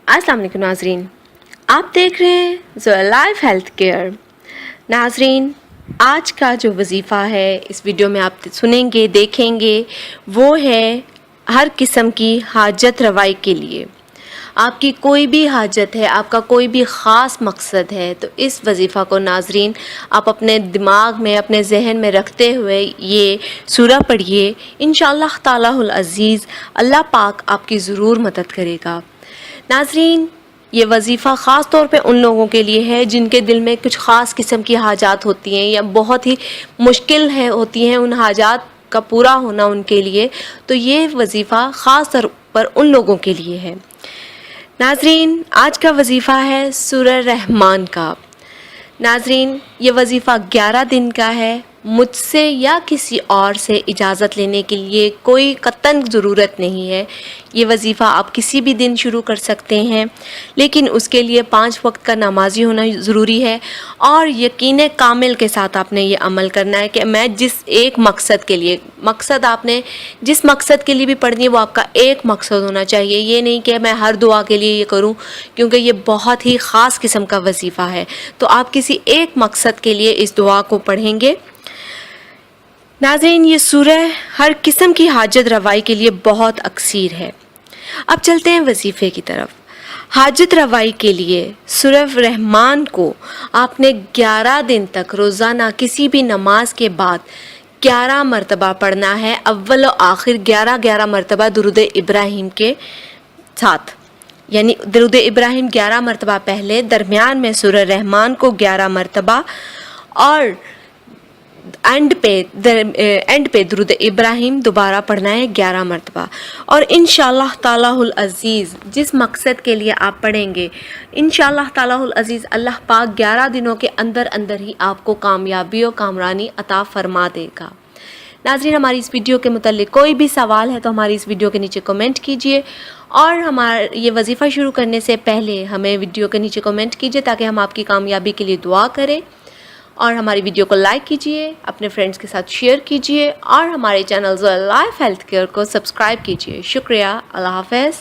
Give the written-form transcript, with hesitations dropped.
अस्सलाम वालेकुम नाजरीन, आप देख रहे हैं ज़ोया लाइफ हेल्थ केयर। नाजरीन, आज का जो वजीफ़ा है इस वीडियो में आप सुनेंगे देखेंगे वो है हर किस्म की हाजत रवाई के लिए। आपकी कोई भी हाजत है, आपका कोई भी ख़ास मकसद है, तो इस वजीफ़ा को नाजरीन आप अपने दिमाग में अपने जहन में रखते हुए ये सूरा पढ़िए। इंशाअल्लाह तालाहुल अज़ीज़ अल्लाह पाक आपकी ज़रूर मदद करेगा। नाजरीन, ये वजीफ़ा ख़ास तौर पे उन लोगों के लिए है जिनके दिल में कुछ ख़ास किस्म की हाजात होती हैं या बहुत ही मुश्किल है होती हैं उन हाजात का पूरा होना उनके लिए, तो ये वजीफ़ा ख़ास तौर पर उन लोगों के लिए है। नाजरीन, आज का वजीफ़ा है सूरह रहमान का। नाजरीन, ये वजीफ़ा 11 दिन का है। मुझसे या किसी और से इजाज़त लेने के लिए कोई कतन ज़रूरत नहीं है। ये वजीफ़ा आप किसी भी दिन शुरू कर सकते हैं, लेकिन उसके लिए 5 वक्त का नमाज़ी होना ज़रूरी है और यकीन कामिल के साथ आपने ये अमल करना है कि मैं जिस एक मकसद के लिए, मकसद आपने जिस मकसद के लिए भी पढ़नी है वो आपका एक मकसद होना चाहिए। ये नहीं कि मैं हर दुआ के लिए ये करूं, क्योंकि ये बहुत ही ख़ास किस्म का वजीफ़ा है। तो आप किसी एक मकसद के लिए इस दुआ को पढ़ेंगे। नाज़रीन, ये सूरह हर किस्म की हाजत रवाई के लिए बहुत अक्सीर है। अब चलते हैं वजीफ़े की तरफ। हाजत रवाई के लिए सूरह रहमान को आपने 11 दिन तक रोज़ाना किसी भी नमाज के बाद 11 मरतबा पढ़ना है। अव्वल और आखिर 11 मरतबा दुरूद इब्राहिम के साथ, यानी दुरूद इब्राहिम 11 मरतबा पहले, दरमियान में सूरह रहमान को 11 मरतबा और एंड पे दुरूद इब्राहिम दोबारा पढ़ना है 11 मरतबा। और इंशाअल्लाह तालाहुल अज़ीज़ जिस मकसद के लिए आप पढ़ेंगे, इंशाअल्लाह तालाहुल अज़ीज़ अल्लाह पाक 11 दिनों के अंदर अंदर ही आपको कामयाबी और कामरानी अता फरमा देगा। नाज़रीन, हमारी इस वीडियो के मुतालिक कोई भी सवाल है तो हमारी इस वीडियो के नीचे कमेंट कीजिए और हमारा ये वजीफ़ा शुरू करने से पहले हमें वीडियो के नीचे कमेंट कीजिए ताकि हम आपकी कामयाबी के लिए दुआ करें। और हमारी वीडियो को लाइक कीजिए, अपने फ्रेंड्स के साथ शेयर कीजिए और हमारे channel Zoya life health care को सब्सक्राइब कीजिए। शुक्रिया। अल्लाह हाफ़िज़।